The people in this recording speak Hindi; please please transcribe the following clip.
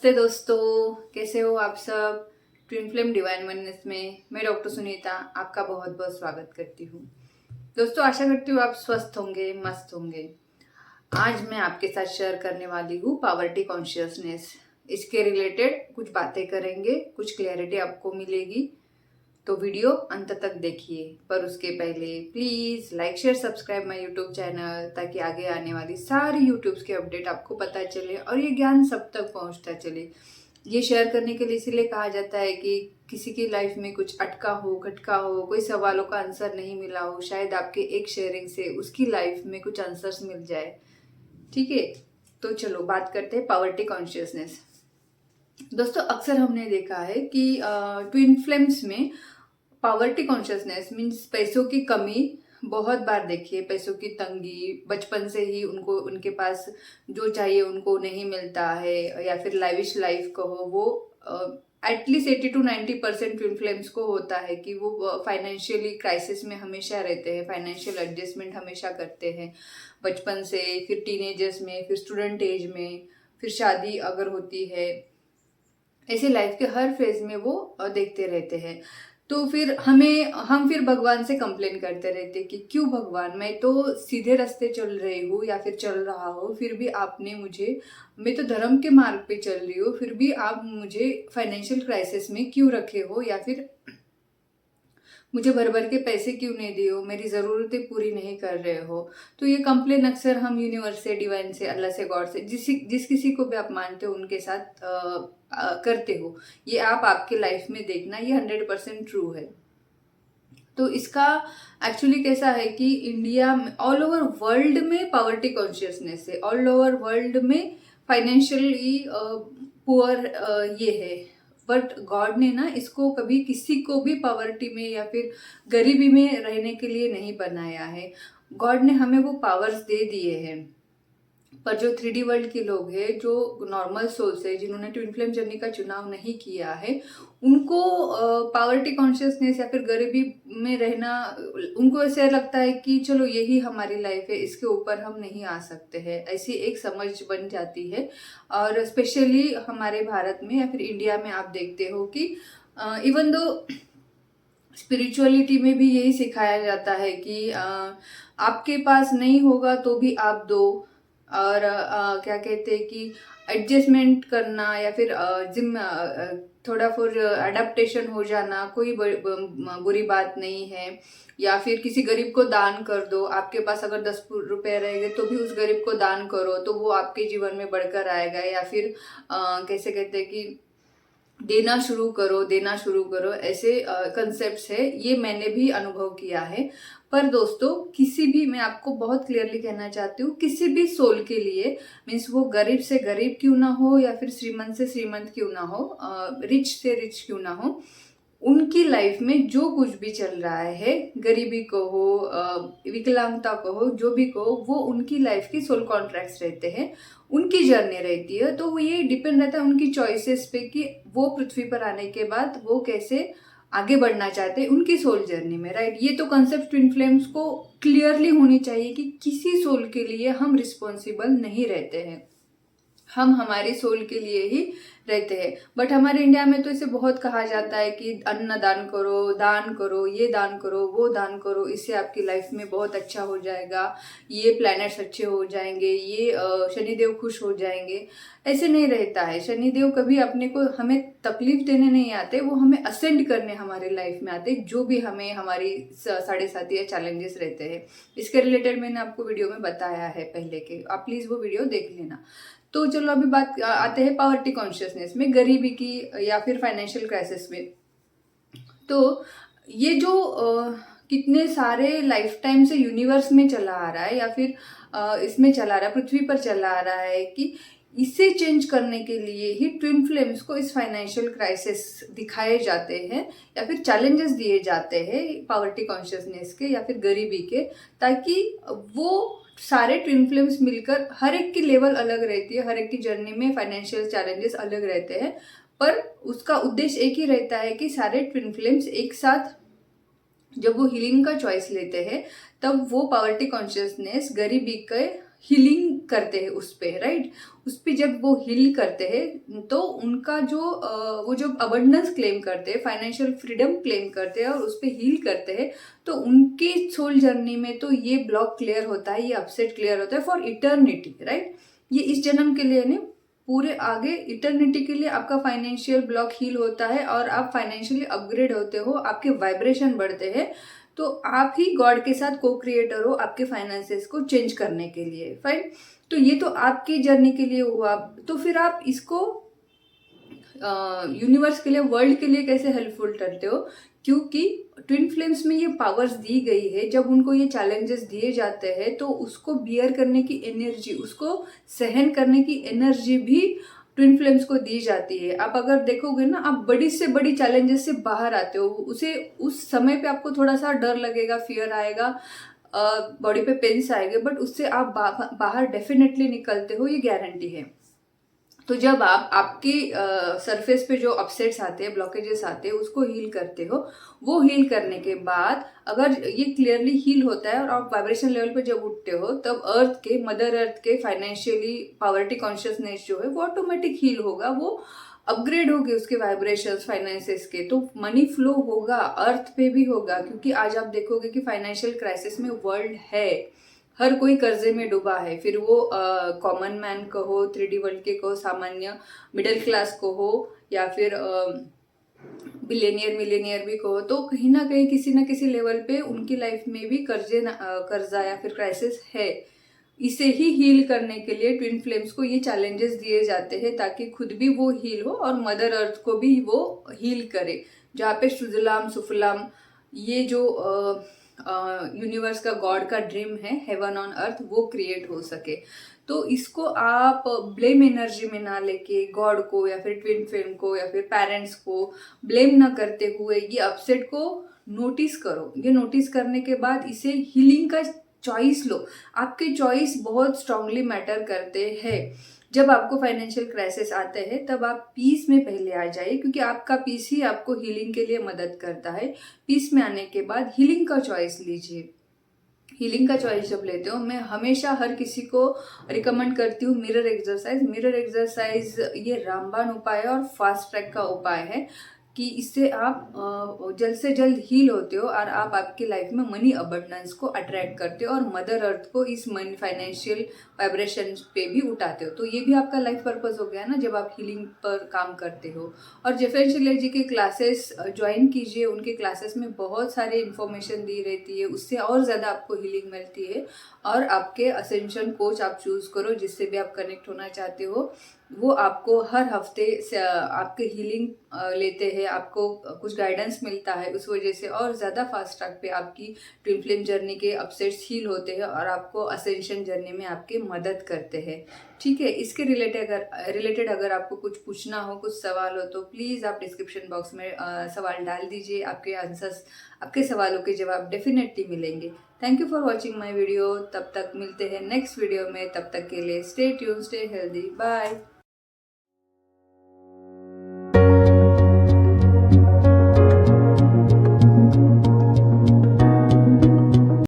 नमस्ते दोस्तों, कैसे हो आप सब। ट्विन फ्लेम डिवाइन वननेस में मैं डॉक्टर सुनीता आपका बहुत बहुत स्वागत करती हूँ। दोस्तों, आशा करती हूँ आप स्वस्थ होंगे, मस्त होंगे। आज मैं आपके साथ शेयर करने वाली हूँ पॉवर्टी कॉन्शियसनेस। इसके रिलेटेड कुछ बातें करेंगे, कुछ क्लैरिटी आपको मिलेगी, तो वीडियो अंत तक देखिए। पर उसके पहले please like share subscribe my YouTube channel, ताकि आगे आने वाली सारी यूट्यूब्स के अपडेट आपको पता चले और ये ज्ञान सब तक पहुंचता चले। ये शेयर करने के लिए इसीलिए कहा जाता है कि किसी की लाइफ में कुछ अटका हो, खटका हो, कोई सवालों का आंसर नहीं मिला हो, शायद आपके एक शेयरिंग से उसकी लाइफ में कुछ आंसर्स मिल जाए। ठीक है, तो चलो बात करते हैं पॉवर्टी कॉन्शियसनेस। दोस्तों, अक्सर हमने देखा है कि ट्विन फ्लेम्स में पॉवर्टी कॉन्शियसनेस मीन्स पैसों की कमी बहुत बार देखिए। पैसों की तंगी, बचपन से ही उनको उनके पास जो चाहिए उनको नहीं मिलता है, या फिर लाइविश लाइफ कहो, वो एटलीस्ट 80 to 90% ट्विन फ्लेम्स को होता है कि वो फाइनेंशियली क्राइसिस में हमेशा रहते हैं, फाइनेंशियल एडजस्टमेंट हमेशा करते हैं बचपन से, फिर टीनेजर्स में, फिर स्टूडेंट एज में, फिर शादी अगर होती है। ऐसे लाइफ के हर फेज में वो देखते रहते हैं। तो फिर हम फिर भगवान से कंप्लेन करते रहते कि क्यों भगवान, मैं तो सीधे रास्ते चल रही हूँ या फिर चल रहा हूँ, फिर भी आपने मुझे, मैं तो धर्म के मार्ग पे चल रही हूँ, फिर भी आप मुझे फाइनेंशियल क्राइसिस में क्यों रखे हो, या फिर मुझे भर भर के पैसे क्यों नहीं दिए हो, मेरी ज़रूरतें पूरी नहीं कर रहे हो। तो ये कंप्लेन अक्सर हम यूनिवर्स से, डिवाइन से, अल्लाह से, गॉड से, जिस किसी को भी आप मानते हो उनके साथ करते हो। ये आप आपके लाइफ में देखना, ये 100% ट्रू है। तो इसका एक्चुअली कैसा है कि इंडिया में, ऑल ओवर वर्ल्ड में पॉवर्टी कॉन्शियसनेस है, ऑल ओवर वर्ल्ड में फाइनेंशियली पुअर ये है। बट गॉड ने ना इसको कभी किसी को भी पॉवर्टी में या फिर गरीबी में रहने के लिए नहीं बनाया है। गॉड ने हमें वो पावर्स दे दिए हैं। पर जो 3D वर्ल्ड के लोग हैं, जो नॉर्मल सोल्स है, जिन्होंने ट्विन फ्लेम जर्नी का चुनाव नहीं किया है, उनको पॉवर्टी कॉन्शियसनेस या फिर गरीबी में रहना, उनको ऐसे लगता है कि चलो यही हमारी लाइफ है, इसके ऊपर हम नहीं आ सकते हैं, ऐसी एक समझ बन जाती है। और स्पेशली हमारे भारत में या फिर इंडिया में आप देखते हो कि इवन दो स्पिरिचुअलिटी में भी यही सिखाया जाता है कि आपके पास नहीं होगा तो भी आप दो। और क्या कहते हैं कि एडजस्टमेंट करना या फिर जिम थोड़ा फिर अडेप्टेशन हो जाना कोई बुरी बात नहीं है। या फिर किसी गरीब को दान कर दो, आपके पास अगर 10 रुपए रहेंगे तो भी उस गरीब को दान करो, तो वो आपके जीवन में बढ़कर आएगा। या फिर कैसे कहते हैं कि देना शुरू करो, देना शुरू करो, ऐसे कंसेप्ट्स है। ये मैंने भी अनुभव किया है। पर दोस्तों, किसी भी, मैं आपको बहुत क्लियरली कहना चाहती हूँ, किसी भी सोल के लिए, मीन्स वो गरीब से गरीब क्यों ना हो या फिर श्रीमंत से श्रीमंत क्यों ना हो, रिच से रिच क्यों ना हो, उनकी लाइफ में जो कुछ भी चल रहा है, गरीबी को हो, विकलांगता को हो, जो भी को, वो उनकी लाइफ की सोल कॉन्ट्रैक्ट्स रहते हैं, उनकी जर्नी रहती है। तो वो ये डिपेंड रहता है उनकी चॉइसेस पे कि वो पृथ्वी पर आने के बाद वो कैसे आगे बढ़ना चाहते हैं उनकी सोल जर्नी में, राइट। ये तो कंसेप्ट ट्विन फ्लेम्स को क्लियरली होनी चाहिए कि किसी सोल के लिए हम रिस्पॉन्सिबल नहीं रहते हैं, हम हमारी सोल के लिए ही रहते हैं। बट हमारे इंडिया में तो इसे बहुत कहा जाता है कि अन्न दान करो, ये दान करो, वो दान करो, इससे आपकी लाइफ में बहुत अच्छा हो जाएगा, ये प्लैनेट्स अच्छे हो जाएंगे, ये शनिदेव खुश हो जाएंगे। ऐसे नहीं रहता है। शनिदेव कभी अपने को हमें तकलीफ देने नहीं आते, वो हमें असेंड करने हमारी लाइफ में आते, जो भी हमें हमारी 7.5 या चैलेंजेस रहते हैं। इसके रिलेटेड मैंने आपको वीडियो में बताया है पहले के, आप प्लीज वो वीडियो देख लेना। तो चलो अभी बात आते हैं पॉवर्टी कॉन्शियसनेस में, गरीबी की या फिर फाइनेंशियल क्राइसिस में। तो ये जो कितने सारे लाइफ टाइम से यूनिवर्स में चला आ रहा है या फिर इसमें चला रहा है, पृथ्वी पर चला आ रहा है, कि इसे चेंज करने के लिए ही ट्विन फ्लेम्स को इस फाइनेंशियल क्राइसिस दिखाए जाते हैं या फिर चैलेंजेस दिए जाते हैं पॉवर्टी कॉन्शियसनेस के या फिर गरीबी के, ताकि वो सारे ट्विन फ्लेम्स मिलकर, हर एक की लेवल अलग रहती है, हर एक की जर्नी में फाइनेंशियल चैलेंजेस अलग रहते हैं, पर उसका उद्देश्य एक ही रहता है कि सारे ट्विन फ्लेम्स एक साथ जब वो हीलिंग का चॉइस लेते हैं, तब वो पॉवर्टी कॉन्शियसनेस गरीबी के हीलिंग करते हैं उस पे, राइट। उस पे जब वो हील करते हैं तो उनका जो वो जो अबंडेंस क्लेम करते हैं, फाइनेंशियल फ्रीडम क्लेम करते हैं और उस पे हील करते हैं, तो उनके सोल जर्नी में तो ये ब्लॉक क्लियर होता है, ये अपसेट क्लियर होता है फॉर इटर्निटी, राइट। ये इस जन्म के लिए नहीं, पूरे आगे इटर्निटी के लिए आपका फाइनेंशियल ब्लॉक हील होता है और आप फाइनेंशियली अपग्रेड होते हो, आपके वाइब्रेशन बढ़ते हैं, तो आप ही गॉड के साथ को क्रिएटर हो आपके फाइनेंसेस को चेंज करने के लिए, फाइन। तो ये तो आपकी जर्नी के लिए हुआ, तो फिर आप इसको यूनिवर्स के लिए, वर्ल्ड के लिए कैसे हेल्पफुल करते हो, क्योंकि ट्विन फ्लेम्स में ये पावर्स दी गई है। जब उनको ये चैलेंजेस दिए जाते हैं तो उसको बियर करने की एनर्जी, उसको सहन करने की एनर्जी भी ट्विन फ्लेम्स को दी जाती है। आप अगर देखोगे ना, आप बड़ी से बड़ी चैलेंजेस से बाहर आते हो, उसे उस समय पे आपको थोड़ा सा डर लगेगा, फियर आएगा, बॉडी पे पेन्स आएंगे, बट उससे आप बाहर डेफिनेटली निकलते हो, ये गारंटी है। तो जब आप आपकी सरफेस पे जो अपसेट्स आते हैं, ब्लॉकेजेस आते हैं, उसको हील करते हो, वो हील करने के बाद अगर ये क्लियरली हील होता है और आप वाइब्रेशन लेवल पे जब उठते हो, तब अर्थ के, मदर अर्थ के फाइनेंशियली पॉवर्टी कॉन्शियसनेस जो है वो ऑटोमेटिक हील होगा, वो अपग्रेड होगी उसके वाइब्रेशंस, फाइनेंसेस के, तो मनी फ्लो होगा, अर्थ पे भी होगा। क्योंकि आज आप देखोगे कि फाइनेंशियल क्राइसिस में वर्ल्ड है, हर कोई कर्जे में डूबा है, फिर वो कॉमन मैन कहो, 3D वर्ल्ड के कहो, सामान्य मिडिल क्लास को हो, या फिर बिलियनियर मिलियनियर भी कहो, तो कहीं ना कहीं किसी ना किसी लेवल पे उनकी लाइफ में भी कर्जा या फिर क्राइसिस है। इसे ही हील करने के लिए ट्विन फ्लेम्स को ये चैलेंजेस दिए जाते हैं, ताकि खुद भी वो हील हो और मदर अर्थ को भी वो हील करे। जहाँ पे सुजलाम सुफलाम, ये जो यूनिवर्स का, गॉड का ड्रीम है, हेवन ऑन अर्थ, वो क्रिएट हो सके। तो इसको आप ब्लेम एनर्जी में ना लेके गॉड को या फिर ट्विन फ्लेम को या फिर पेरेंट्स को ब्लेम ना करते हुए ये अपसेट को नोटिस करो। ये नोटिस करने के बाद इसे हीलिंग का चॉइस लो। आपके चॉइस बहुत स्ट्रांगली मैटर करते हैं। जब आपको फाइनेंशियल क्राइसिस आते हैं तब आप पीस में पहले आ जाइए, क्योंकि आपका पीस ही आपको हीलिंग के लिए मदद करता है। पीस में आने के बाद हीलिंग का चॉइस लीजिए। हीलिंग का चॉइस जब लेते हो, मैं हमेशा हर किसी को रिकमेंड करती हूँ मिरर एक्सरसाइज। मिरर एक्सरसाइज ये रामबाण उपाय है और फास्ट ट्रैक का उपाय है कि इससे आप जल्द से जल्द हील होते हो और आप आपकी लाइफ में मनी अबंडेंस को अट्रैक्ट करते हो और मदर अर्थ को इस मनी फाइनेंशियल वाइब्रेशन पे भी उठाते हो। तो ये भी आपका लाइफ पर्पस हो गया ना, जब आप हीलिंग पर काम करते हो। और जेफेन शिले जी के क्लासेस ज्वाइन कीजिए, उनके क्लासेस में बहुत सारे इन्फॉर्मेशन दी रहती है, उससे और ज़्यादा आपको हीलिंग मिलती है। और आपके असेंशन कोच आप चूज़ करो, जिससे भी आप कनेक्ट होना चाहते हो, वो आपको हर हफ्ते से आपके हीलिंग लेते हैं, आपको कुछ गाइडेंस मिलता है, उस वजह से और ज़्यादा फास्ट ट्रैक पे आपकी ट्विन फ्लेम जर्नी के अपसेट्स हील होते हैं और आपको असेंशन जर्नी में आपकी मदद करते हैं। ठीक है, इसके रिलेटेड अगर आपको कुछ पूछना हो, कुछ सवाल हो, तो प्लीज़ आप डिस्क्रिप्शन बॉक्स में सवाल डाल दीजिए। आपके आंसर्स, आपके सवालों के जवाब डेफिनेटली मिलेंगे। Thank you for watching my video. तब तक मिलते हैं नेक्स्ट वीडियो में, तब तक के लिए stay tune, stay healthy, bye.